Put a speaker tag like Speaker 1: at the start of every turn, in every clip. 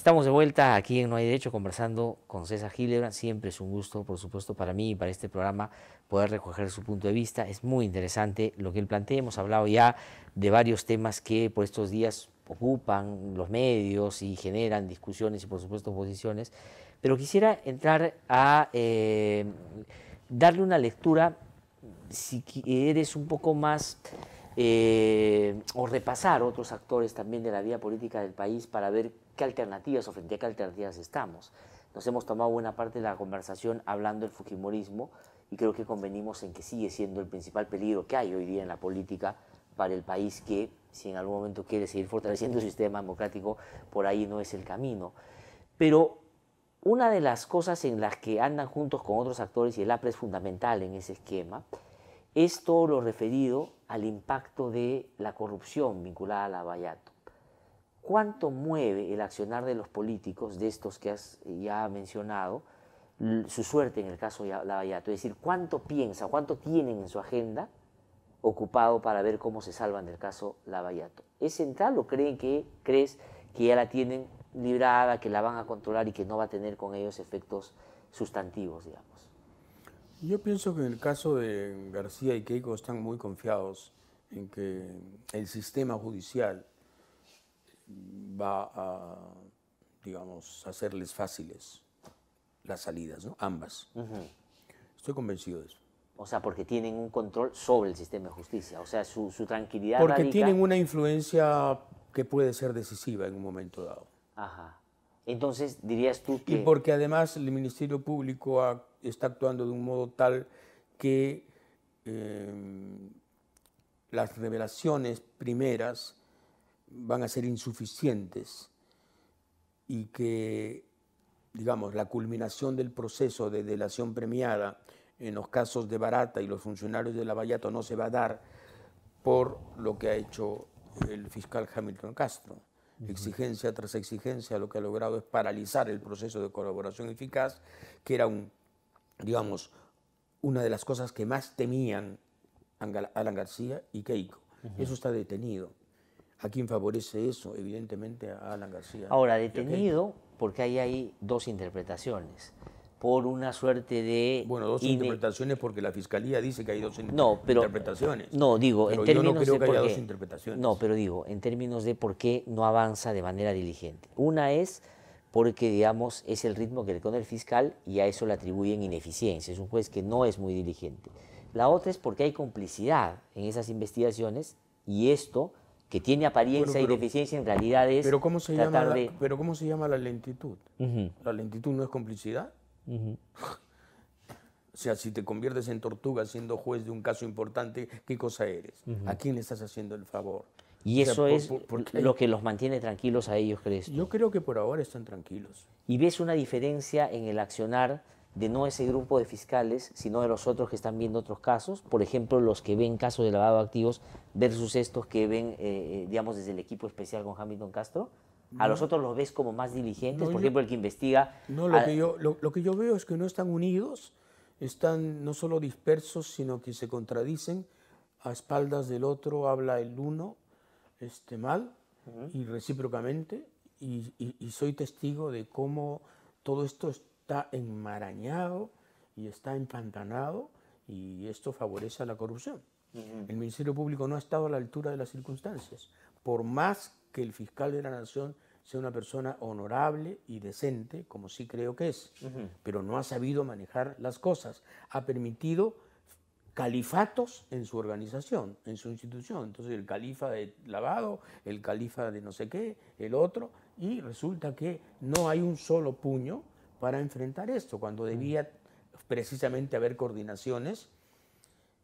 Speaker 1: Estamos de vuelta aquí en No hay Derecho conversando con César Hildebrand. Siempre es un gusto, por supuesto, para mí y para este programa poder recoger su punto de vista. Es muy interesante lo que él plantea. Hemos hablado ya de varios temas que por estos días ocupan los medios y generan discusiones y, por supuesto, posiciones. Pero quisiera entrar a darle una lectura, si eres un poco más, o repasar otros actores también de la vida política del país para ver qué alternativas o frente a qué alternativas estamos. Nos hemos tomado buena parte de la conversación hablando del fujimorismo y creo que convenimos en que sigue siendo el principal peligro que hay hoy día en la política para el país, que si en algún momento quiere seguir fortaleciendo el sistema democrático, por ahí no es el camino. Pero una de las cosas en las que andan juntos con otros actores, y el APRA es fundamental en ese esquema, es todo lo referido al impacto de la corrupción vinculada a Lavallato. ¿Cuánto mueve el accionar de los políticos, de estos que has ya mencionado, su suerte en el caso de Lavallato? Es decir, ¿cuánto piensa, cuánto tienen en su agenda ocupado para ver cómo se salvan del caso Lavallato? ¿Es central o crees que ya la tienen librada, que la van a controlar y que no va a tener con ellos efectos sustantivos, digamos?
Speaker 2: Yo pienso que en el caso de García y Keiko están muy confiados en que el sistema judicial va a, digamos, hacerles fáciles las salidas, ¿no? Ambas. Estoy convencido de eso.
Speaker 1: O sea, porque tienen un control sobre el sistema de justicia. O sea, su tranquilidad
Speaker 2: Porque
Speaker 1: radica...
Speaker 2: tienen una influencia que puede ser decisiva en un momento dado.
Speaker 1: Ajá. Entonces, dirías tú que...
Speaker 2: Y porque además el Ministerio Público está actuando de un modo tal que las revelaciones primeras van a ser insuficientes y que, digamos, la culminación del proceso de delación premiada en los casos de Barata y los funcionarios de Lavallato no se va a dar por lo que ha hecho el fiscal Hamilton Castro. Exigencia tras exigencia, lo que ha logrado es paralizar el proceso de colaboración eficaz, que era digamos, una de las cosas que más temían Alan García y Keiko. Eso está detenido. ¿A quién favorece eso? Evidentemente a Alan García.
Speaker 1: Ahora, detenido porque ahí hay dos interpretaciones. Por una suerte de...
Speaker 2: Bueno, dos interpretaciones porque la Fiscalía dice que hay dos interpretaciones.
Speaker 1: No, digo,
Speaker 2: pero
Speaker 1: en términos
Speaker 2: yo no creo
Speaker 1: de
Speaker 2: que haya
Speaker 1: por
Speaker 2: dos
Speaker 1: qué.
Speaker 2: interpretaciones.
Speaker 1: No, pero digo, en términos de por qué no avanza de manera diligente. Una es porque, digamos, es el ritmo que le pone el fiscal y a eso le atribuyen ineficiencia. Es un juez que no es muy diligente. La otra es porque hay complicidad en esas investigaciones y esto, que tiene apariencia de ineficiencia, en realidad es
Speaker 2: pero ¿cómo se
Speaker 1: tratar
Speaker 2: llama
Speaker 1: de...
Speaker 2: Pero ¿cómo se llama la lentitud? ¿La lentitud no es complicidad? O sea, si te conviertes en tortuga siendo juez de un caso importante, ¿qué cosa eres? ¿A quién le estás haciendo el favor?
Speaker 1: Y eso es
Speaker 2: porque
Speaker 1: lo que los mantiene tranquilos a ellos, ¿crees tú?
Speaker 2: Yo creo que por ahora están tranquilos.
Speaker 1: ¿Y ves una diferencia en el accionar de no ese grupo de fiscales, sino de los otros que están viendo otros casos? Por ejemplo, los que ven casos de lavado de activos versus estos que ven, digamos, desde el equipo especial con Hamilton Castro. ¿A los otros los ves como más diligentes? Por ejemplo, el que investiga...
Speaker 2: No, lo que yo veo es que no están unidos, están no solo dispersos, sino que se contradicen. A espaldas del otro habla el uno mal y recíprocamente, y soy testigo de cómo todo esto está enmarañado y está empantanado, y esto favorece a la corrupción. El Ministerio Público no ha estado a la altura de las circunstancias, por más que el fiscal de la Nación sea una persona honorable y decente, como sí creo que es, pero no ha sabido manejar las cosas, ha permitido califatos en su organización, en su institución. Entonces el califa de lavado, el califa de no sé qué, el otro, y resulta que no hay un solo puño para enfrentar esto, cuando debía precisamente haber coordinaciones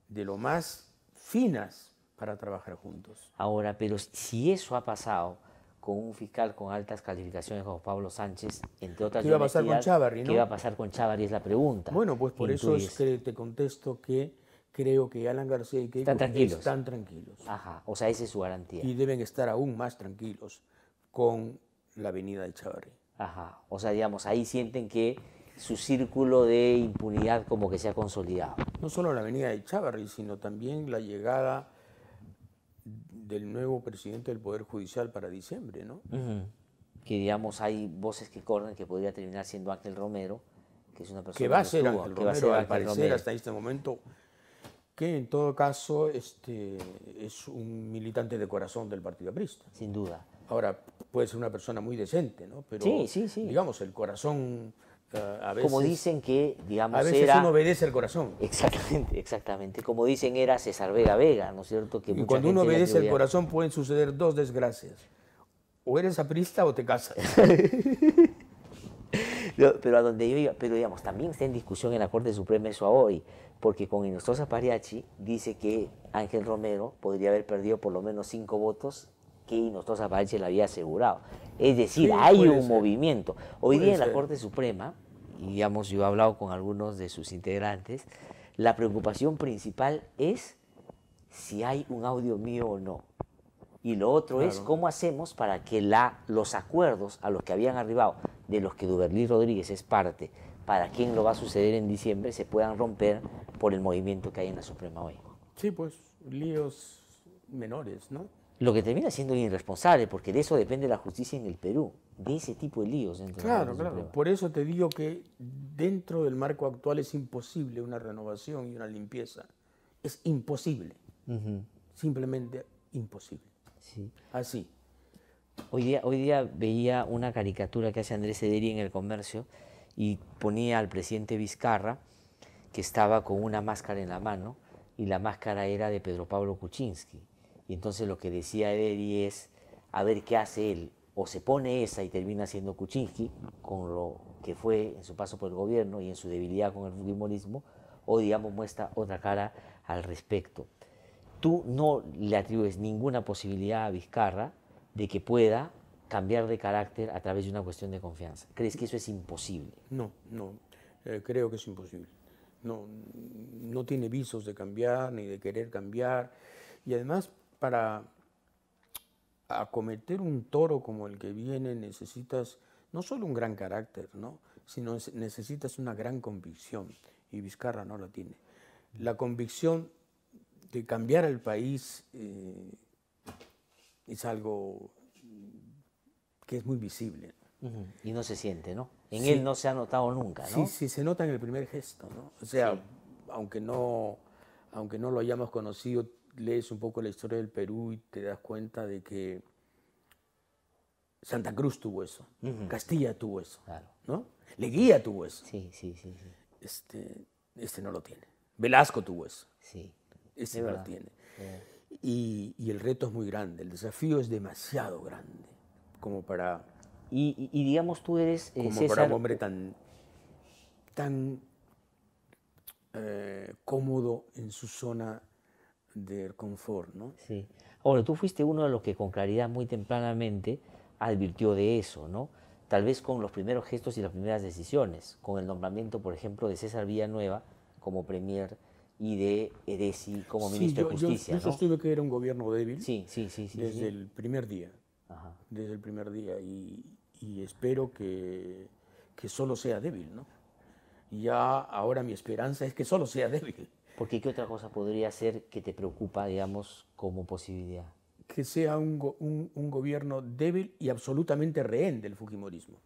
Speaker 2: de lo más finas para trabajar juntos.
Speaker 1: Ahora, pero si eso ha pasado con un fiscal con altas calificaciones como Pablo Sánchez, entre otras...
Speaker 2: ¿Qué iba a pasar con Chávarri, no?
Speaker 1: ¿Qué iba a pasar con Chávarri? Es la pregunta.
Speaker 2: Bueno, pues por eso es que te contesto que creo que Alan García y Keiko están tranquilos.
Speaker 1: Ajá, o sea, esa es su garantía.
Speaker 2: Y deben estar aún más tranquilos con la avenida de Chávarri.
Speaker 1: Ajá, o sea, digamos, ahí sienten que su círculo de impunidad como que se ha consolidado.
Speaker 2: No solo la avenida de Chávarri, sino también la llegada del nuevo presidente del Poder Judicial para diciembre, ¿no?
Speaker 1: que digamos hay voces que corren que podría terminar siendo Ángel Romero, que es una persona
Speaker 2: Que va a ser
Speaker 1: estuvo,
Speaker 2: Ángel
Speaker 1: que va a ser
Speaker 2: Romero, al
Speaker 1: Ángel
Speaker 2: parecer,
Speaker 1: Romero.
Speaker 2: hasta este momento, que en todo caso es un militante de corazón del Partido Aprista.
Speaker 1: Sin duda.
Speaker 2: Ahora, puede ser una persona muy decente, ¿no? Pero,
Speaker 1: Sí, sí, sí.
Speaker 2: digamos, el corazón a veces...
Speaker 1: Como dicen que, digamos,
Speaker 2: a veces
Speaker 1: era...
Speaker 2: uno obedece el corazón.
Speaker 1: Exactamente, exactamente. Como dicen, era César Vega Vega, ¿no es cierto? Que
Speaker 2: Y
Speaker 1: mucha
Speaker 2: cuando uno
Speaker 1: gente le
Speaker 2: obedece el
Speaker 1: atribuía-
Speaker 2: corazón pueden suceder dos desgracias. O eres aprista o te casas.
Speaker 1: Pero a donde yo iba, pero digamos, también está en discusión en la Corte Suprema eso hoy, porque con Hinojosa Pariachi dice que Ángel Romero podría haber perdido por lo menos 5 votos que Hinojosa Pariachi le había asegurado. Es decir,
Speaker 2: Sí,
Speaker 1: hay
Speaker 2: puede
Speaker 1: un
Speaker 2: ser.
Speaker 1: movimiento. Hoy
Speaker 2: Puede
Speaker 1: día en la
Speaker 2: ser.
Speaker 1: Corte Suprema, y digamos, yo he hablado con algunos de sus integrantes, la preocupación principal es si hay un audio mío o no. Y lo otro es
Speaker 2: Claro.
Speaker 1: cómo hacemos para que los acuerdos a los que habían arribado, de los que Duberlí Rodríguez es parte, para quién lo va a suceder en diciembre, se puedan romper por el movimiento que hay en la Suprema hoy.
Speaker 2: Sí, pues, líos menores, ¿no?
Speaker 1: Lo que termina siendo irresponsable, porque de eso depende la justicia en el Perú, de ese tipo de líos dentro de la
Speaker 2: Claro,
Speaker 1: Corte
Speaker 2: claro.
Speaker 1: Suprema.
Speaker 2: Por eso te digo que dentro del marco actual es imposible una renovación y una limpieza. Es imposible. Simplemente imposible.
Speaker 1: Sí.
Speaker 2: Así.
Speaker 1: Hoy día veía una caricatura que hace Andrés Ederi en El Comercio y ponía al presidente Vizcarra que estaba con una máscara en la mano y la máscara era de Pedro Pablo Kuczynski. Y entonces lo que decía Ederi es, a ver qué hace él, o se pone esa y termina siendo Kuczynski, con lo que fue en su paso por el gobierno y en su debilidad con el fujimorismo, o digamos muestra otra cara al respecto. Tú no le atribuyes ninguna posibilidad a Vizcarra de que pueda cambiar de carácter a través de una cuestión de confianza. ¿Crees que eso es imposible?
Speaker 2: No, no. Creo que es imposible. No, no tiene visos de cambiar ni de querer cambiar. Y además, para acometer un toro como el que viene, necesitas no solo un gran carácter, ¿no? Sino necesitas una gran convicción. Y Vizcarra no la tiene. La convicción de cambiar el país es algo que es muy visible.
Speaker 1: Y no se siente, ¿no? En
Speaker 2: Sí.
Speaker 1: él no se ha notado nunca, ¿no?
Speaker 2: Sí, sí, se nota en el primer gesto, ¿no? O sea,
Speaker 1: Sí.
Speaker 2: aunque no lo hayamos conocido, lees un poco la historia del Perú y te das cuenta de que Santa Cruz tuvo eso, Castilla tuvo eso,
Speaker 1: Claro.
Speaker 2: ¿no? Leguía tuvo eso,
Speaker 1: Sí, sí, sí, sí.
Speaker 2: este no lo tiene. Velasco tuvo eso,
Speaker 1: Sí.
Speaker 2: este
Speaker 1: Es
Speaker 2: no lo
Speaker 1: verdad.
Speaker 2: tiene. Y el reto es muy grande, el desafío es demasiado grande como para
Speaker 1: Y digamos, tú eres,
Speaker 2: para
Speaker 1: César,
Speaker 2: un hombre tan cómodo en su zona de confort, ¿no?
Speaker 1: Sí. Ahora, tú fuiste uno de los que con claridad muy tempranamente advirtió de eso, ¿no? Tal vez con los primeros gestos y las primeras decisiones, con el nombramiento, por ejemplo, de César Villanueva como premier y de Edesi como
Speaker 2: Sí,
Speaker 1: ministro de Justicia,
Speaker 2: yo
Speaker 1: ¿no?
Speaker 2: sostuve que era un gobierno débil
Speaker 1: Sí, sí, sí, sí.
Speaker 2: desde
Speaker 1: sí.
Speaker 2: el primer día,
Speaker 1: Ajá.
Speaker 2: desde el primer día, y espero que solo sea débil, ¿no? Y ya ahora mi esperanza es que solo sea débil,
Speaker 1: Porque ¿qué otra cosa podría ser que te preocupa, digamos, como posibilidad?
Speaker 2: que sea un gobierno débil y absolutamente rehén del fujimorismo,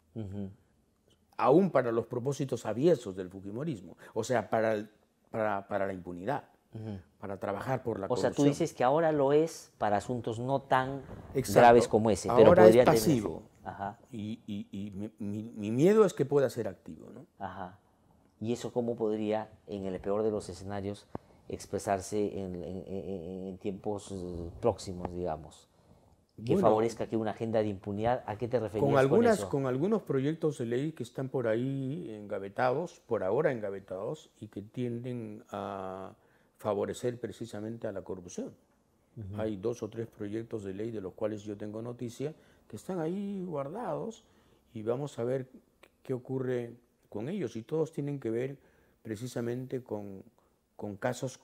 Speaker 2: aún para los propósitos aviesos del fujimorismo, o sea, para la impunidad, para trabajar por la
Speaker 1: O
Speaker 2: corrupción.
Speaker 1: sea, tú dices que ahora lo es para asuntos no tan
Speaker 2: Exacto.
Speaker 1: graves como ese, pero
Speaker 2: Ahora
Speaker 1: podría
Speaker 2: es
Speaker 1: tener-
Speaker 2: pasivo.
Speaker 1: Ajá,
Speaker 2: Y mi miedo es que pueda ser activo, ¿no?
Speaker 1: ajá. ¿Y eso cómo podría, en el peor de los escenarios, expresarse en tiempos próximos, digamos? Que
Speaker 2: Bueno,
Speaker 1: favorezca que una agenda de impunidad. ¿A qué te referías con eso?
Speaker 2: con algunos proyectos de ley que están por ahí engavetados, por ahora engavetados, y que tienden a favorecer precisamente a la corrupción. Hay 2 o 3 proyectos de ley de los cuales yo tengo noticia que están ahí guardados y vamos a ver qué ocurre con ellos. Y todos tienen que ver precisamente con casos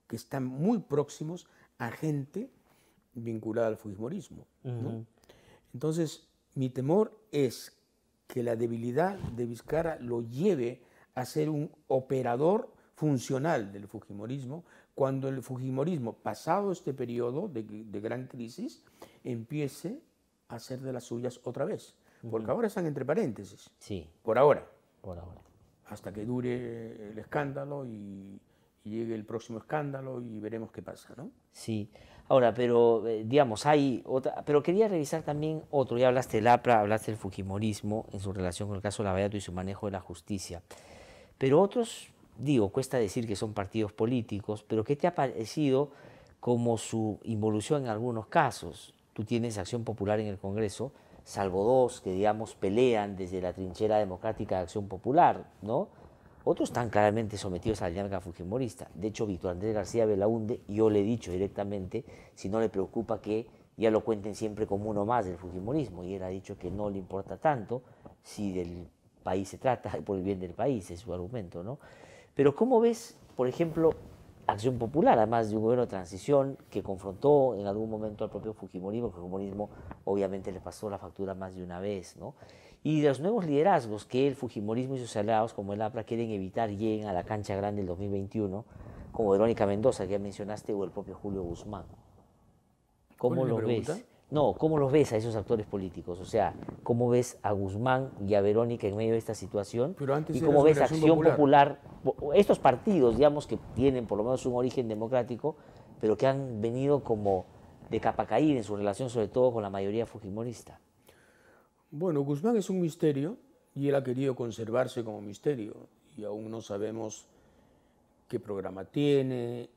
Speaker 2: que están muy próximos a gente vinculada al fujimorismo, ¿no? Entonces, mi temor es que la debilidad de Vizcarra lo lleve a ser un operador funcional del fujimorismo, cuando el fujimorismo, pasado este periodo de gran crisis, empiece hacer de las suyas otra vez. Porque ahora están entre paréntesis.
Speaker 1: Sí,
Speaker 2: Por ahora.
Speaker 1: por ahora.
Speaker 2: Hasta que dure el escándalo y llegue el próximo escándalo y veremos qué pasa, ¿no?
Speaker 1: Sí. Ahora, pero digamos, hay otra, pero quería revisar también otro, ya hablaste del APRA, hablaste del fujimorismo en su relación con el caso Lavallato y su manejo de la justicia, pero otros, digo, cuesta decir que son partidos políticos, pero ¿qué te ha parecido como su involución en algunos casos? Tú tienes Acción Popular en el Congreso, salvo dos que, digamos, pelean desde la trinchera democrática de Acción Popular, ¿no? Otros están claramente sometidos a la dinámica fujimorista. De hecho, Víctor Andrés García Belaúnde, yo le he dicho directamente, si no le preocupa que ya lo cuenten siempre como uno más del fujimorismo, y él ha dicho que no le importa tanto si del país se trata, por el bien del país, es su argumento, ¿no? Pero ¿cómo ves, por ejemplo, Acción Popular, además de un gobierno de transición que confrontó en algún momento al propio fujimorismo? El fujimorismo obviamente le pasó la factura más de una vez, ¿no? Y de los nuevos liderazgos que el fujimorismo y sus aliados como el APRA quieren evitar lleguen a la cancha grande del 2021, como Verónica Mendoza, que ya mencionaste, o el propio Julio Guzmán. ¿Cómo los ves? No, ¿cómo los ves a esos actores políticos? O sea, ¿cómo ves a Guzmán y a Verónica en medio de esta situación?
Speaker 2: Pero antes
Speaker 1: ¿Y
Speaker 2: era
Speaker 1: cómo ves
Speaker 2: sobre
Speaker 1: a
Speaker 2: Acción
Speaker 1: Acción Popular, estos partidos, digamos, que tienen por lo menos un origen democrático, pero que han venido como de capa caída en su relación, sobre todo con la mayoría fujimorista?
Speaker 2: Bueno, Guzmán es un misterio y él ha querido conservarse como misterio y aún no sabemos qué programa tiene,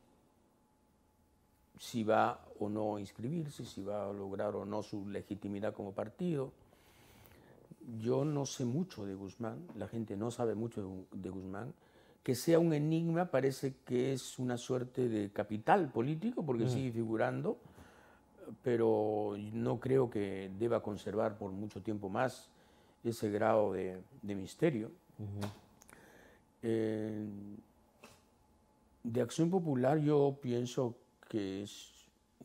Speaker 2: si va o no a inscribirse, si va a lograr o no su legitimidad como partido. Yo no sé mucho de Guzmán, la gente no sabe mucho de Guzmán. Que sea un enigma parece que es una suerte de capital político porque sigue figurando, pero no creo que deba conservar por mucho tiempo más ese grado de misterio. De Acción Popular yo pienso que es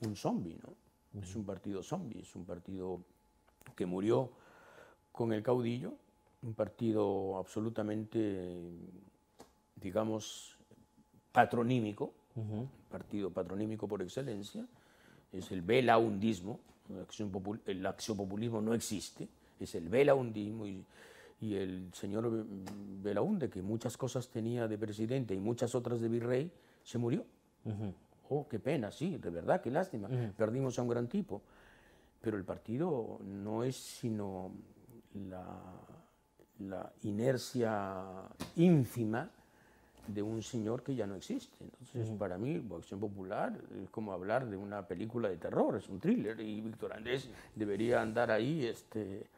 Speaker 2: un zombie, ¿no? Es un partido zombie, es un partido que murió con el caudillo, un partido absolutamente, digamos, patronímico, partido patronímico por excelencia, es el belaundismo, el accionpopulismo no existe, es el belaundismo y el señor Belaúnde, que muchas cosas tenía de presidente y muchas otras de virrey, se murió. Oh, qué pena, sí, de verdad, qué lástima, perdimos a un gran tipo. Pero el partido no es sino la inercia ínfima de un señor que ya no existe. Entonces, para mí, Acción Popular es como hablar de una película de terror, es un thriller, y Víctor Andrés debería andar ahí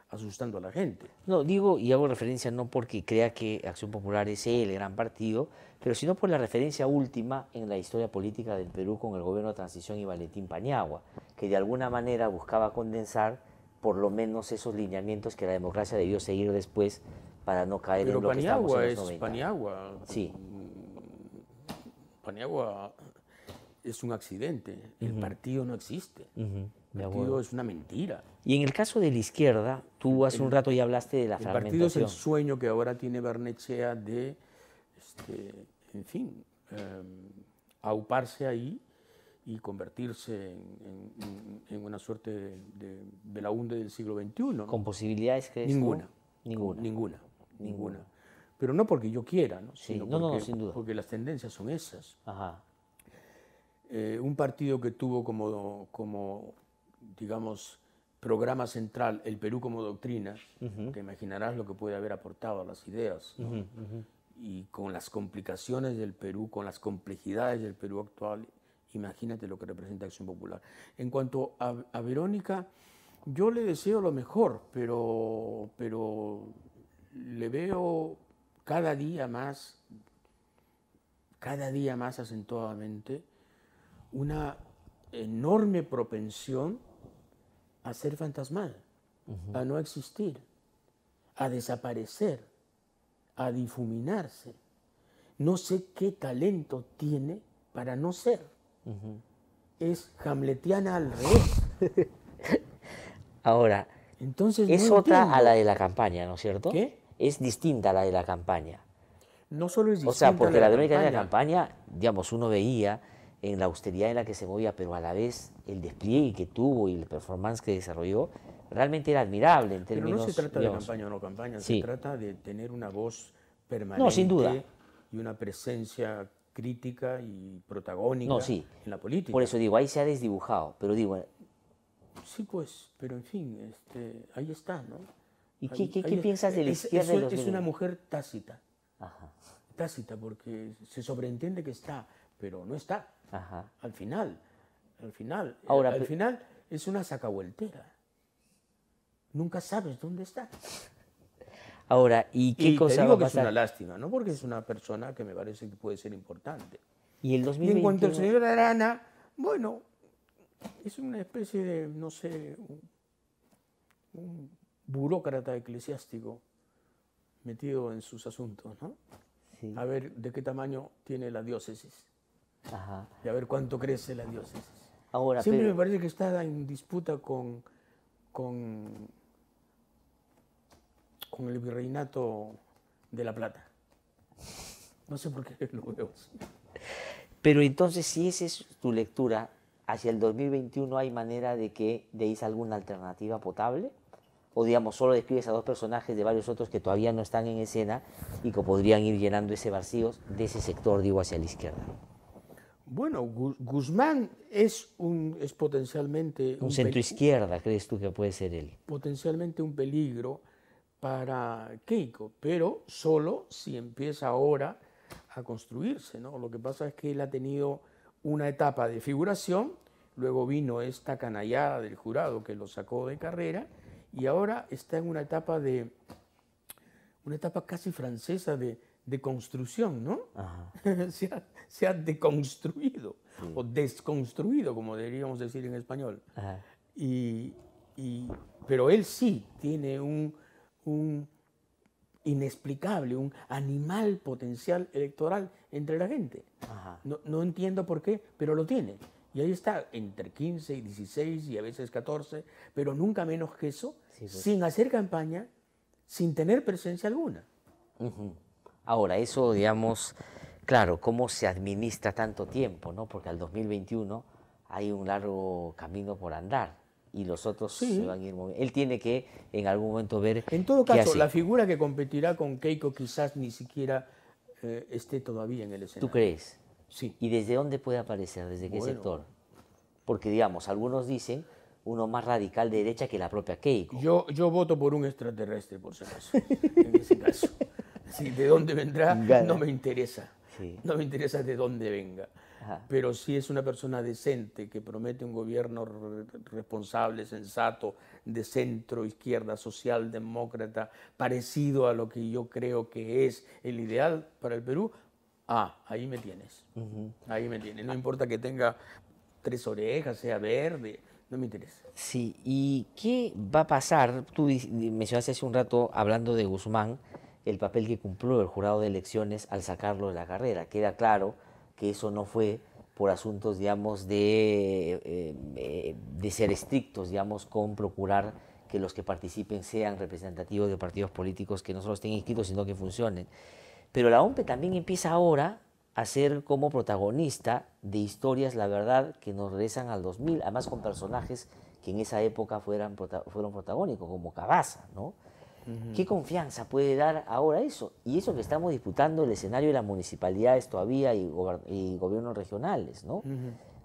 Speaker 2: asustando a la gente.
Speaker 1: No, digo y hago referencia no porque crea que Acción Popular es el gran partido, pero sino por la referencia última en la historia política del Perú con el gobierno de transición y Valentín Paniagua, que de alguna manera buscaba condensar por lo menos esos lineamientos que la democracia debió seguir después para no caer en lo que estamos en los 90.
Speaker 2: Paniagua.
Speaker 1: Sí.
Speaker 2: Paniagua es un accidente, el partido no existe, el partido es una mentira.
Speaker 1: Y en el caso de la izquierda, tú hace un rato ya hablaste de la fragmentación.
Speaker 2: El partido es el sueño que ahora tiene Barnechea de, en fin, auparse ahí y convertirse en una suerte de Belaúnde del siglo XXI, ¿no?
Speaker 1: ¿Con posibilidades crees
Speaker 2: Ninguna.
Speaker 1: tú?
Speaker 2: Ninguna. Pero no porque yo quiera, ¿no?
Speaker 1: Sí,
Speaker 2: Sino
Speaker 1: no, sin duda.
Speaker 2: Porque las tendencias son esas.
Speaker 1: Ajá.
Speaker 2: Un partido que tuvo como, digamos, programa central el Perú como doctrina, te imaginarás lo que puede haber aportado a las ideas, ¿no? Y con las complicaciones del Perú, con las complejidades del Perú actual, imagínate lo que representa Acción Popular. En cuanto a Verónica, yo le deseo lo mejor, pero le veo cada día más acentuadamente una enorme propensión a ser fantasmal, a no existir, a desaparecer, a difuminarse. No sé qué talento tiene para no ser. Es hamletiana al revés.
Speaker 1: Ahora,
Speaker 2: entonces,
Speaker 1: es
Speaker 2: no
Speaker 1: otra
Speaker 2: entiendo.
Speaker 1: a la de la campaña, ¿no es cierto?
Speaker 2: ¿Qué?
Speaker 1: Es distinta a la de la campaña.
Speaker 2: No solo es distinta.
Speaker 1: O sea, porque la Verónica de la
Speaker 2: campaña,
Speaker 1: campaña, digamos, uno veía en la austeridad en la que se movía, pero a la vez el despliegue que tuvo y el performance que desarrolló realmente era admirable en
Speaker 2: Pero no
Speaker 1: términos,
Speaker 2: se trata de
Speaker 1: digamos,
Speaker 2: campaña o no campaña, se
Speaker 1: sí,
Speaker 2: trata de tener una voz
Speaker 1: no, sin duda,
Speaker 2: permanente y una presencia crítica y
Speaker 1: no,
Speaker 2: protagónica
Speaker 1: sí,
Speaker 2: en la
Speaker 1: por
Speaker 2: política.
Speaker 1: eso digo, ahí se ha desdibujado, pero digo,
Speaker 2: Sí, pues, pero en fin, ahí está, ¿no?
Speaker 1: ¿y qué piensas de la
Speaker 2: Es,
Speaker 1: izquierda en
Speaker 2: es una
Speaker 1: 2020?
Speaker 2: mujer tácita,
Speaker 1: Ajá,
Speaker 2: tácita, porque se sobreentiende que está, pero no está.
Speaker 1: ajá.
Speaker 2: Al final, al final,
Speaker 1: Ahora,
Speaker 2: al final es una sacavueltera. Nunca sabes dónde está.
Speaker 1: ahora, ¿y qué
Speaker 2: Y te
Speaker 1: cosa va
Speaker 2: digo
Speaker 1: a
Speaker 2: que es una
Speaker 1: pasar?
Speaker 2: lástima, ¿no? Porque es una persona que me parece que puede ser importante.
Speaker 1: Y el
Speaker 2: Y en cuanto al
Speaker 1: 2021,
Speaker 2: señor Arana, bueno, es una especie de, no sé, un burócrata eclesiástico metido en sus asuntos, ¿no?
Speaker 1: sí,
Speaker 2: A ver de qué tamaño tiene la diócesis
Speaker 1: ajá.
Speaker 2: y a ver cuánto crece la diócesis.
Speaker 1: Ahora,
Speaker 2: Siempre me
Speaker 1: pero,
Speaker 2: parece que está en disputa con, con el virreinato de La Plata. No sé por qué lo veo así.
Speaker 1: pero entonces, si esa es tu lectura, hacia el 2021 hay manera de que deis alguna alternativa potable, o digamos, solo describes a dos personajes de varios otros que todavía no están en escena y que podrían ir llenando ese vacío de ese sector, digo, hacia la izquierda.
Speaker 2: Bueno, Guzmán es potencialmente
Speaker 1: Un centro izquierda, ¿crees tú que puede ser él?
Speaker 2: potencialmente un peligro para Keiko, pero solo si empieza ahora a construirse, ¿no? Lo que pasa es que él ha tenido una etapa de figuración, luego vino esta canallada del jurado que lo sacó de carrera y ahora está en una etapa casi francesa de construcción, ¿no? Se ha deconstruido o desconstruido, como deberíamos decir en español.
Speaker 1: Ajá.
Speaker 2: Y, pero él sí tiene un inexplicable, un animal potencial electoral entre la gente. No, no entiendo por qué, pero lo tiene. Y ahí está, entre 15 y 16 y a veces 14, pero nunca menos que eso,
Speaker 1: Sí, pues.
Speaker 2: sin hacer campaña, sin tener presencia alguna.
Speaker 1: Ahora, eso, digamos, claro, cómo se administra tanto tiempo, ¿no? Porque al 2021 hay un largo camino por andar y los otros se
Speaker 2: Sí.
Speaker 1: van a ir moviendo. Él tiene que en algún momento ver
Speaker 2: En todo
Speaker 1: qué
Speaker 2: caso,
Speaker 1: hace.
Speaker 2: la figura que competirá con Keiko quizás ni siquiera esté todavía en el
Speaker 1: ¿Tú
Speaker 2: escenario.
Speaker 1: crees?
Speaker 2: Sí.
Speaker 1: ¿Y desde dónde puede aparecer? ¿Desde qué
Speaker 2: Bueno,
Speaker 1: sector? Porque, digamos, algunos dicen uno más radical de derecha que la propia Keiko.
Speaker 2: yo voto por un extraterrestre, por si acaso, en ese caso. Sí, de dónde vendrá no
Speaker 1: Gana.
Speaker 2: me interesa.
Speaker 1: Sí.
Speaker 2: No me interesa de dónde venga.
Speaker 1: Ajá.
Speaker 2: Pero si es una persona decente que promete un gobierno responsable, sensato, de centro, izquierda, socialdemócrata, parecido a lo que yo creo que es el ideal para el Perú, ahí me tienes. Ahí me tienes. No importa que tenga 3 orejas, sea verde, no me interesa.
Speaker 1: Sí, ¿y qué va a pasar? Tú mencionaste hace un rato, hablando de Guzmán, el papel que cumplió el jurado de elecciones al sacarlo de la carrera. Queda claro que eso no fue por asuntos, digamos, de ser estrictos, digamos, con procurar que los que participen sean representativos de partidos políticos que no solo estén inscritos, sino que funcionen. Pero la OMPE también empieza ahora a ser como protagonista de historias, la verdad, que nos regresan al 2000, además con personajes que en esa época fueron protagónicos, como Cabaza, ¿no? ¿Qué confianza puede dar ahora eso? Y eso que estamos disputando el escenario de las municipalidades todavía y gobiernos regionales, ¿no?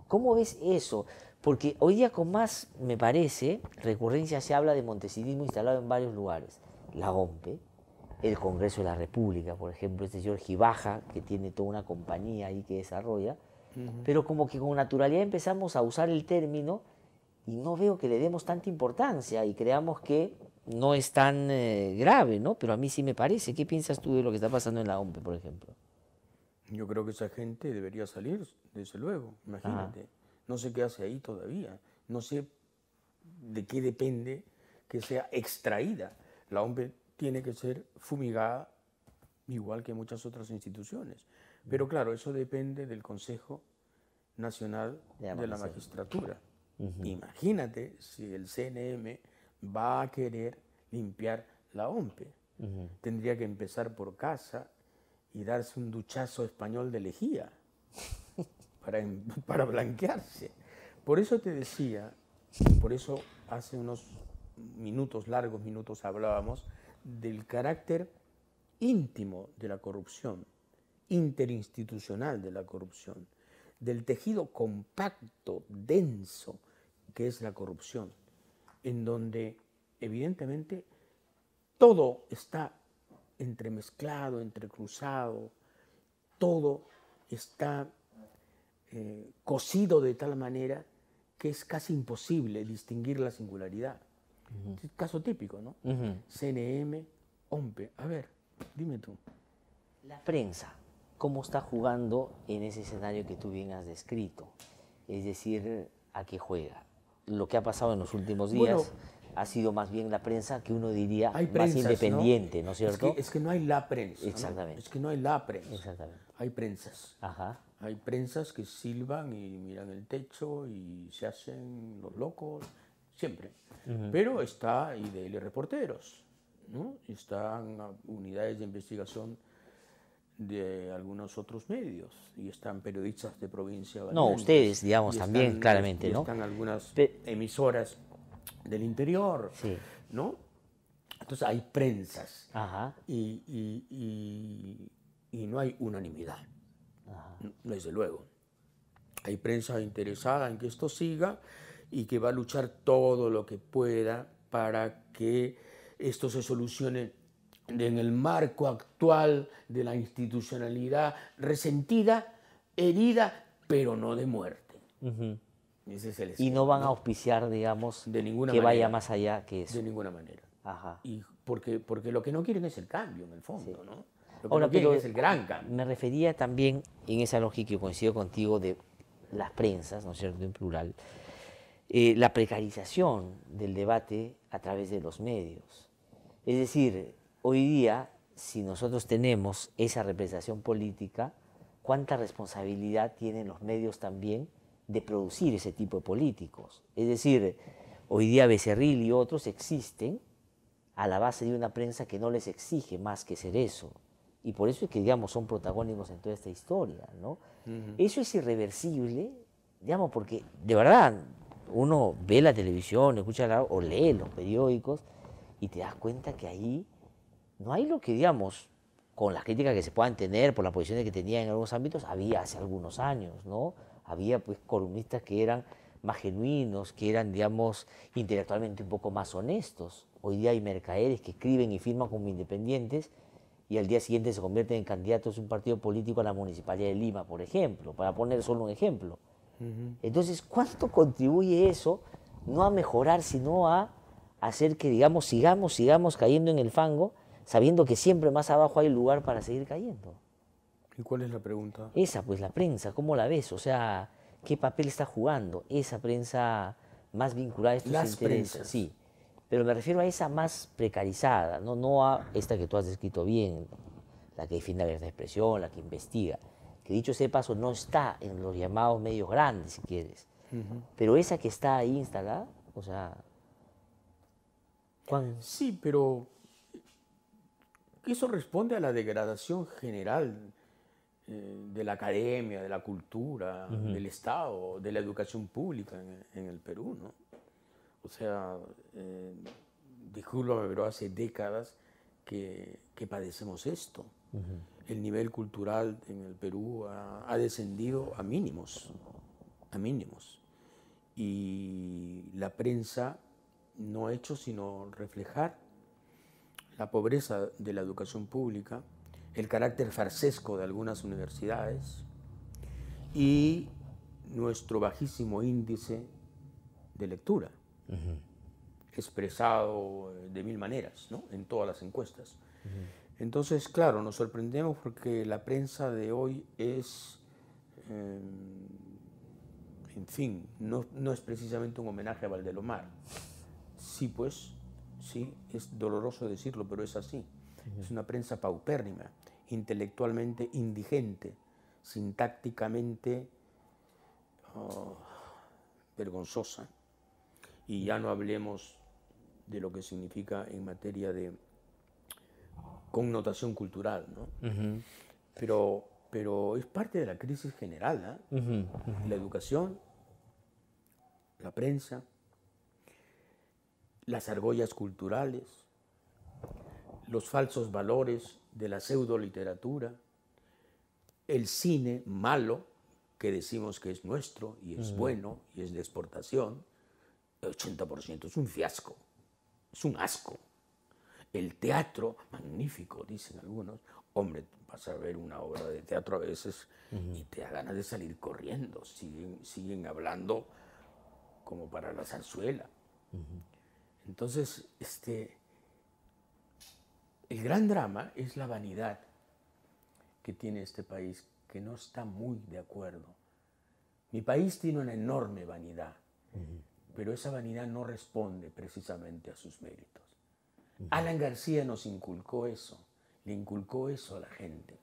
Speaker 1: ¿Cómo ves eso? Porque hoy día con más, me parece, recurrencia se habla de montesinismo instalado en varios lugares. La OMPE, el Congreso de la República, por ejemplo, este señor Gibaja, que tiene toda una compañía ahí que desarrolla, pero como que con naturalidad empezamos a usar el término y no veo que le demos tanta importancia y creamos que no es tan grave, ¿no? Pero a mí sí me parece. ¿Qué piensas tú de lo que está pasando en la OMPE, por ejemplo?
Speaker 2: Yo creo que esa gente debería salir, desde luego, imagínate. No sé qué hace ahí todavía. No sé de qué depende que sea extraída. La OMPE tiene que ser fumigada, igual que muchas otras instituciones. Pero claro, eso depende del Consejo Nacional de la Magistratura. Imagínate si el CNM va a querer limpiar la OMPE. Tendría que empezar por casa y darse un duchazo español de lejía para blanquearse. Por eso te decía, por eso hace unos minutos, largos minutos, hablábamos del carácter íntimo de la corrupción, interinstitucional de la corrupción, del tejido compacto, denso, que es la corrupción, en donde evidentemente todo está entremezclado, entrecruzado, todo está cosido de tal manera que es casi imposible distinguir la singularidad. Es caso típico, ¿no? CNM, OMPE. A ver, dime tú.
Speaker 1: La prensa, ¿cómo está jugando en ese escenario que tú bien has descrito? Es decir, ¿a qué juega? Lo que ha pasado en los últimos días ha sido más bien la prensa que uno diría más independiente, ¿no es cierto?
Speaker 2: Es que no hay la prensa.
Speaker 1: Exactamente.
Speaker 2: ¿no? Es que no hay la prensa.
Speaker 1: Exactamente.
Speaker 2: Hay prensas.
Speaker 1: Ajá.
Speaker 2: Hay prensas que silban y miran el techo y se hacen los locos, siempre. Pero está IDL Reporteros, ¿no? Están unidades de investigación de algunos otros medios y están periodistas de provincia.
Speaker 1: No, ustedes, digamos, también,
Speaker 2: están,
Speaker 1: claramente, ¿no?
Speaker 2: Están algunas emisoras del interior,
Speaker 1: sí.
Speaker 2: ¿no? Entonces hay prensas.
Speaker 1: Ajá.
Speaker 2: Y no hay unanimidad. Desde luego. Hay prensa interesada en que esto siga y que va a luchar todo lo que pueda para que esto se solucione en el marco actual de la institucionalidad resentida, herida, pero no de muerte. Ese es el esquema,
Speaker 1: y no van a auspiciar, digamos,
Speaker 2: de ninguna
Speaker 1: que
Speaker 2: manera,
Speaker 1: vaya más allá que eso.
Speaker 2: De ninguna manera.
Speaker 1: Ajá.
Speaker 2: Y porque lo que no quieren es el cambio, en el fondo,
Speaker 1: sí.
Speaker 2: ¿no? Lo que
Speaker 1: Ahora,
Speaker 2: no quieren es el gran cambio.
Speaker 1: Me refería también, en esa lógica que coincido contigo, de las prensas, ¿no es cierto?, en plural, la precarización del debate a través de los medios. Es decir, hoy día, si nosotros tenemos esa representación política, ¿cuánta responsabilidad tienen los medios también de producir ese tipo de políticos? Es decir, hoy día Becerril y otros existen a la base de una prensa que no les exige más que ser eso. Y por eso es que, digamos, son protagónicos en toda esta historia, ¿no? Eso es irreversible, digamos, porque de verdad uno ve la televisión, escucha o lee los periódicos y te das cuenta que ahí no hay lo que, digamos, con las críticas que se puedan tener por las posiciones que tenía en algunos ámbitos, había hace algunos años, ¿no? Había pues columnistas que eran más genuinos, que eran, digamos, intelectualmente un poco más honestos. Hoy día hay mercaderes que escriben y firman como independientes y al día siguiente se convierten en candidatos de un partido político a la Municipalidad de Lima, por ejemplo, para poner solo un ejemplo. Entonces, ¿cuánto contribuye eso no a mejorar, sino a hacer que, digamos, sigamos cayendo en el fango, sabiendo que siempre más abajo hay lugar para seguir cayendo?
Speaker 2: ¿Y cuál es la pregunta?
Speaker 1: Esa, pues, la prensa, ¿cómo la ves? O sea, ¿qué papel está jugando esa prensa más vinculada a estos intereses?
Speaker 2: Prensas.
Speaker 1: Sí, pero me refiero a esa más precarizada, no a esta que tú has descrito bien, la que defiende la libertad de expresión, la que investiga, que dicho sea de paso no está en los llamados medios grandes, si quieres, pero esa que está ahí instalada, o sea...
Speaker 2: Sí, pero eso responde a la degradación general de la academia, de la cultura, del Estado, de la educación pública en el Perú, ¿no? O sea, discúlpame, pero hace décadas que padecemos esto. El nivel cultural en el Perú ha descendido a mínimos, y la prensa no ha hecho sino reflejar la pobreza de la educación pública, el carácter farsesco de algunas universidades y nuestro bajísimo índice de lectura, expresado de mil maneras, ¿no? En todas las encuestas. Entonces, claro, nos sorprendemos porque la prensa de hoy es, en fin, no es precisamente un homenaje a Valdelomar. Sí, pues, sí, es doloroso decirlo, pero es así. Es una prensa paupérrima, intelectualmente indigente, sintácticamente vergonzosa. Y ya no hablemos de lo que significa en materia de connotación cultural, ¿no? Pero es parte de la crisis general, ¿eh? La educación, la prensa, las argollas culturales, los falsos valores de la pseudoliteratura, el cine malo, que decimos que es nuestro y es bueno y es de exportación, el 80% es un fiasco, es un asco. El teatro, magnífico, dicen algunos. Hombre, vas a ver una obra de teatro a veces y te da ganas de salir corriendo. Siguen hablando como para la zarzuela. Entonces, el gran drama es la vanidad que tiene este país, que no está muy de acuerdo. Mi país tiene una enorme vanidad, pero esa vanidad no responde precisamente a sus méritos. Alan García nos inculcó eso, le inculcó eso a la gente.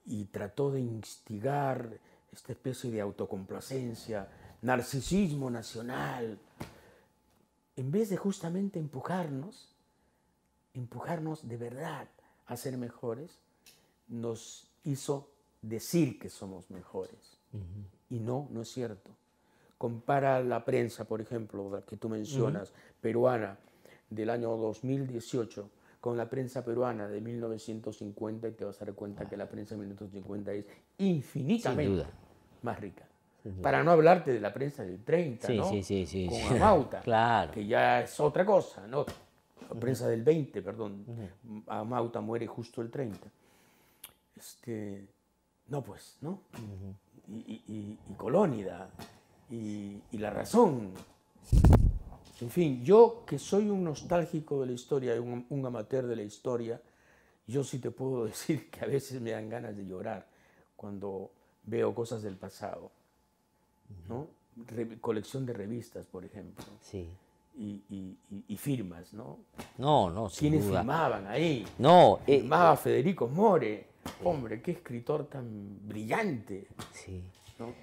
Speaker 2: Y trató de instigar esta especie de autocomplacencia, narcisismo nacional, en vez de justamente empujarnos de verdad a ser mejores, nos hizo decir que somos mejores. Y no es cierto. Compara la prensa, por ejemplo, la que tú mencionas, peruana, del año 2018, con la prensa peruana de 1950 y te vas a dar cuenta que la prensa de 1950 es infinitamente más rica. Para no hablarte de la prensa del 30, ¿no?
Speaker 1: Sí.
Speaker 2: Con Amauta,
Speaker 1: Claro.
Speaker 2: que ya es otra cosa, ¿no? La prensa del 20, perdón. Amauta muere justo el 30. No, pues, ¿no? Y Colónida, y La Razón. En fin, yo que soy un nostálgico de la historia, un amateur de la historia, yo sí te puedo decir que a veces me dan ganas de llorar cuando veo cosas del pasado, ¿no? Colección de revistas, por ejemplo.
Speaker 1: Sí.
Speaker 2: Y firmas, ¿no?
Speaker 1: No, sin
Speaker 2: ¿Quiénes
Speaker 1: duda.
Speaker 2: firmaban ahí?
Speaker 1: No,
Speaker 2: Firmaba Federico More. Hombre, qué escritor tan brillante.
Speaker 1: Sí.
Speaker 2: ¿No?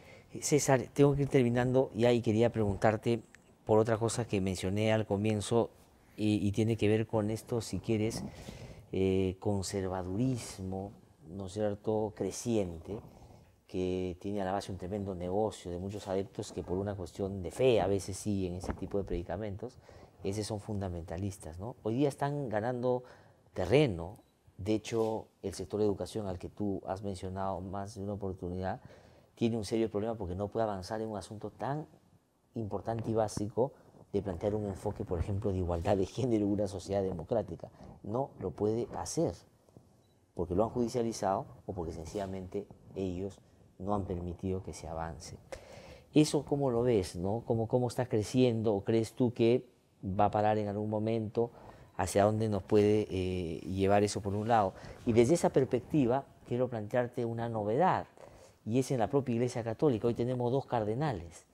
Speaker 1: César, tengo que ir terminando ya y quería preguntarte por otra cosa que mencioné al comienzo y tiene que ver con esto, si quieres, conservadurismo, ¿no es cierto?, creciente, que tiene a la base un tremendo negocio de muchos adeptos que por una cuestión de fe a veces siguen ese tipo de predicamentos, esos son fundamentalistas, ¿no? Hoy día están ganando terreno. De hecho, el sector de educación al que tú has mencionado más de una oportunidad tiene un serio problema porque no puede avanzar en un asunto tan importante y básico de plantear un enfoque, por ejemplo, de igualdad de género en una sociedad democrática. No lo puede hacer porque lo han judicializado o porque sencillamente ellos no han permitido que se avance. ¿Eso cómo lo ves, no? ¿Cómo está creciendo o crees tú que va a parar en algún momento? ¿Hacia dónde nos puede llevar eso por un lado? Y desde esa perspectiva quiero plantearte una novedad, y es en la propia Iglesia Católica. Hoy tenemos 2 cardenales.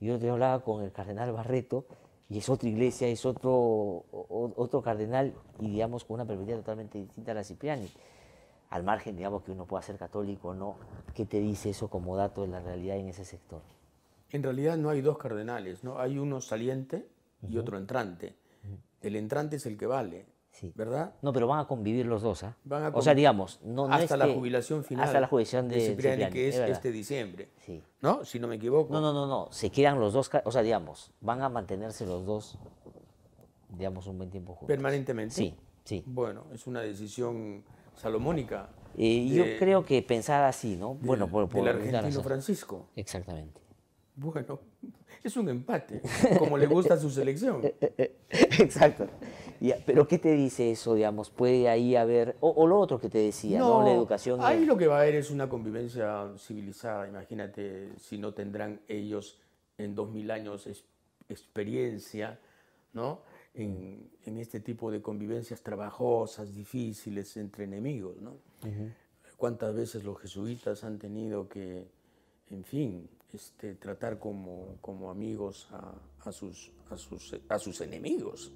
Speaker 1: Yo te hablaba con el cardenal Barreto, y es otra iglesia, es otro cardenal, y digamos con una perspectiva totalmente distinta a la Cipriani. Al margen, digamos, que uno pueda ser católico o no, ¿qué te dice eso como dato de la realidad en ese sector?
Speaker 2: En realidad no hay 2 cardenales, ¿no? Hay uno saliente y otro entrante. El entrante es el que vale,
Speaker 1: Sí.
Speaker 2: ¿verdad?
Speaker 1: No, pero van a convivir los dos, ¿ah?
Speaker 2: Van a
Speaker 1: O sea, digamos, no
Speaker 2: hasta
Speaker 1: es
Speaker 2: la
Speaker 1: que,
Speaker 2: jubilación final
Speaker 1: hasta la jubilación de
Speaker 2: Cipriani, que es
Speaker 1: verdad.
Speaker 2: este diciembre,
Speaker 1: Sí.
Speaker 2: ¿no? Si no me equivoco.
Speaker 1: No, se quedan los dos, o sea, digamos, van a mantenerse los dos, digamos, un buen tiempo juntos.
Speaker 2: ¿Permanentemente?
Speaker 1: Sí.
Speaker 2: Bueno, es una decisión salomónica.
Speaker 1: Yo creo que pensar así, ¿no? Bueno,
Speaker 2: del argentino Francisco.
Speaker 1: Exactamente.
Speaker 2: Bueno, es un empate, como le gusta a su selección.
Speaker 1: Exacto. Pero ¿qué te dice eso, digamos? ¿Puede ahí haber, o lo otro que te decía, ¿no? La educación.
Speaker 2: Ahí lo que va a haber es una convivencia civilizada. Imagínate si no tendrán ellos en 2000 años experiencia, ¿no? En este tipo de convivencias trabajosas, difíciles, entre enemigos, ¿no? ¿Cuántas veces los jesuitas han tenido que, en fin, tratar como amigos a sus enemigos,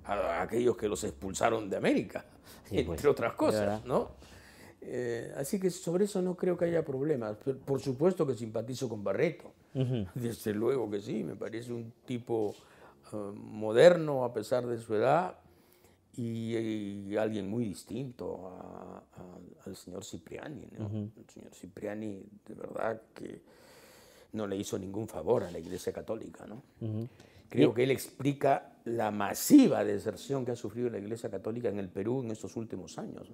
Speaker 2: a aquellos que los expulsaron de América,
Speaker 1: Sí,
Speaker 2: entre
Speaker 1: pues,
Speaker 2: otras cosas, ¿no? Así que sobre eso no creo que haya problemas. Por supuesto que simpatizo con Barreto, desde luego que sí, me parece un tipo moderno a pesar de su edad y alguien muy distinto al señor Cipriani, ¿no? El señor Cipriani de verdad que no le hizo ningún favor a la Iglesia Católica, ¿no? Creo que él explica la masiva deserción que ha sufrido la Iglesia Católica en el Perú en estos últimos años.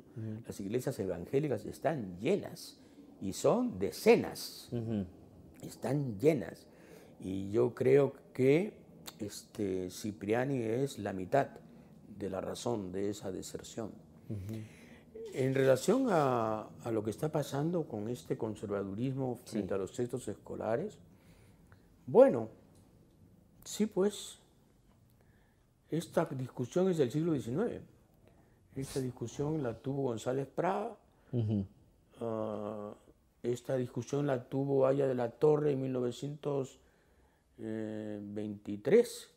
Speaker 2: Las iglesias evangélicas están llenas y son decenas. Están llenas. Y yo creo que Cipriani es la mitad de la razón de esa deserción. En relación a lo que está pasando con este conservadurismo frente a los textos escolares, bueno, sí, pues, esta discusión es del siglo XIX. Esta discusión la tuvo González Prada, esta discusión la tuvo Haya de la Torre en 1923.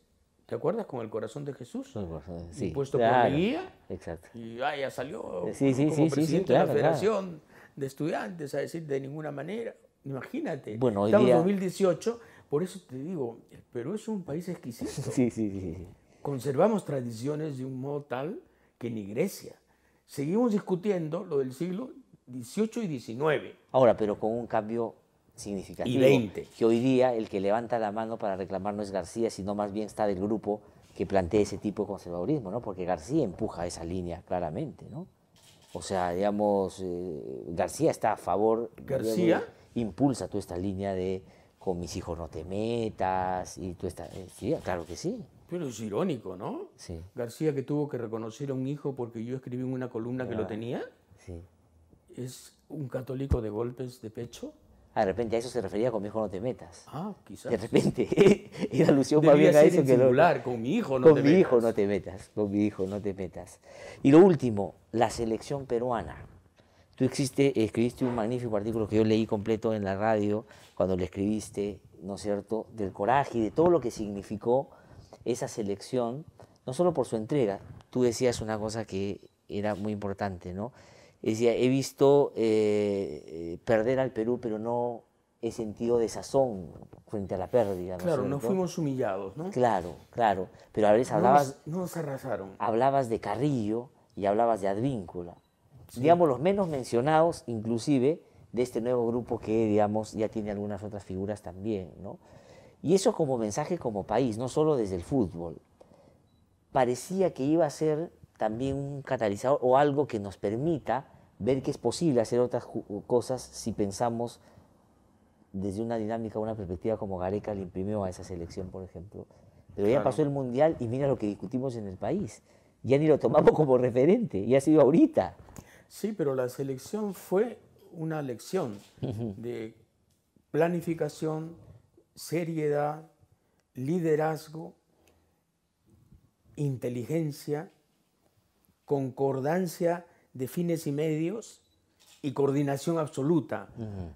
Speaker 2: ¿Te acuerdas? Con El Corazón de Jesús.
Speaker 1: Sí,
Speaker 2: impuesto
Speaker 1: claro,
Speaker 2: por Leguía.
Speaker 1: Exacto.
Speaker 2: Y Haya salió como
Speaker 1: claro,
Speaker 2: presidente de la Federación de Estudiantes a decir de ninguna manera. Imagínate.
Speaker 1: Bueno, hoy
Speaker 2: estamos en
Speaker 1: día...
Speaker 2: 2018, por eso te digo, el Perú es un país exquisito.
Speaker 1: Sí.
Speaker 2: Conservamos tradiciones de un modo tal que ni Grecia. Seguimos discutiendo lo del siglo XVIII y XIX.
Speaker 1: Ahora, pero con un cambio significativo.
Speaker 2: Y XX.
Speaker 1: Que hoy día el que levanta la mano para reclamar no es García, sino más bien está del grupo que plantea ese tipo de conservadurismo, ¿no? Porque García empuja esa línea claramente, ¿no? O sea, digamos, García está a favor...
Speaker 2: ¿García?
Speaker 1: Impulsa toda esta línea de con mis hijos no te metas y toda esta... sí, claro que sí.
Speaker 2: Pero es irónico, ¿no?
Speaker 1: Sí.
Speaker 2: García, que tuvo que reconocer a un hijo porque yo escribí en una columna que lo tenía,
Speaker 1: sí.
Speaker 2: ¿Es un católico de golpes de pecho?
Speaker 1: De repente a eso se refería con mi hijo no te metas.
Speaker 2: Ah, quizás.
Speaker 1: De repente, era alusión más
Speaker 2: Debía
Speaker 1: bien a
Speaker 2: ser
Speaker 1: eso
Speaker 2: en
Speaker 1: que
Speaker 2: singular, con mi hijo no te
Speaker 1: con mi
Speaker 2: metas.
Speaker 1: hijo no te metas, con mi hijo no te metas. Y lo último, la selección peruana. Tú escribiste un magnífico artículo que yo leí completo en la radio cuando le escribiste, ¿no es cierto?, del coraje y de todo lo que significó esa selección, no solo por su entrega. Tú decías una cosa que era muy importante, ¿no? Decía, he visto perder al Perú, pero no he sentido desazón frente a la pérdida. ¿No
Speaker 2: Claro,
Speaker 1: cierto?
Speaker 2: no fuimos humillados, ¿no?
Speaker 1: Claro, pero a veces hablabas...
Speaker 2: No nos arrasaron.
Speaker 1: Hablabas de Carrillo y hablabas de Advíncula. Sí. Digamos, los menos mencionados, inclusive, de este nuevo grupo que, digamos, ya tiene algunas otras figuras también, ¿no? Y eso como mensaje como país, no solo desde el fútbol. Parecía que iba a ser también un catalizador o algo que nos permita ver que es posible hacer otras cosas si pensamos desde una dinámica, una perspectiva como Gareca le imprimió a esa selección, por ejemplo. Pero ya pasó el Mundial y mira lo que discutimos en el país. Ya ni lo tomamos como referente, ya ha sido ahorita.
Speaker 2: Sí, pero la selección fue una lección de planificación, seriedad, liderazgo, inteligencia, concordancia de fines y medios y coordinación absoluta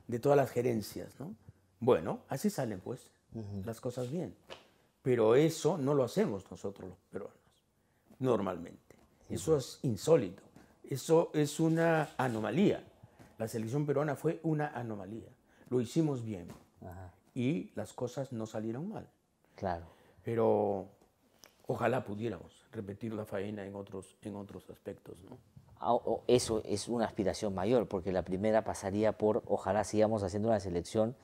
Speaker 2: de todas las gerencias, ¿no? Bueno, así salen pues las cosas bien. Pero eso no lo hacemos nosotros los peruanos, normalmente. Eso es insólito. Eso es una anomalía. La selección peruana fue una anomalía. Lo hicimos bien. Y las cosas no salieron mal.
Speaker 1: Claro.
Speaker 2: Pero ojalá pudiéramos repetir la faena en otros aspectos, ¿no?
Speaker 1: Eso es una aspiración mayor, porque la primera pasaría por ojalá sigamos haciendo una selección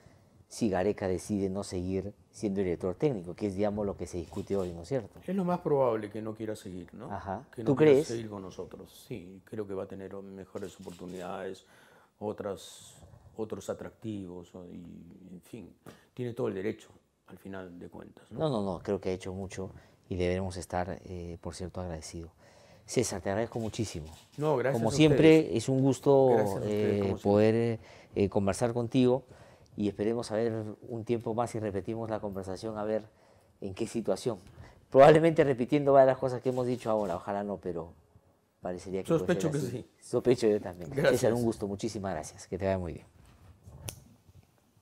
Speaker 1: si Gareca decide no seguir siendo director técnico, que es, digamos, lo que se discute hoy, ¿no es cierto?
Speaker 2: Es lo más probable que no quiera seguir, ¿no?
Speaker 1: Ajá.
Speaker 2: Que no
Speaker 1: ¿Tú
Speaker 2: quiera
Speaker 1: crees?
Speaker 2: seguir con nosotros. Sí, creo que va a tener mejores oportunidades, otros atractivos, y en fin, tiene todo el derecho, al final de cuentas, ¿no?
Speaker 1: No, creo que ha hecho mucho y debemos estar, por cierto, agradecidos. César, te agradezco muchísimo.
Speaker 2: No, gracias
Speaker 1: como
Speaker 2: a
Speaker 1: siempre,
Speaker 2: ustedes.
Speaker 1: es un gusto
Speaker 2: Como
Speaker 1: poder conversar contigo y esperemos a ver un tiempo más y repetimos la conversación a ver en qué situación. Probablemente repitiendo varias cosas que hemos dicho ahora, ojalá no, pero parecería que
Speaker 2: Sospecho
Speaker 1: puede
Speaker 2: que
Speaker 1: ser así.
Speaker 2: sí.
Speaker 1: Sospecho yo también.
Speaker 2: Gracias.
Speaker 1: César, un gusto, muchísimas gracias, que te vaya muy bien.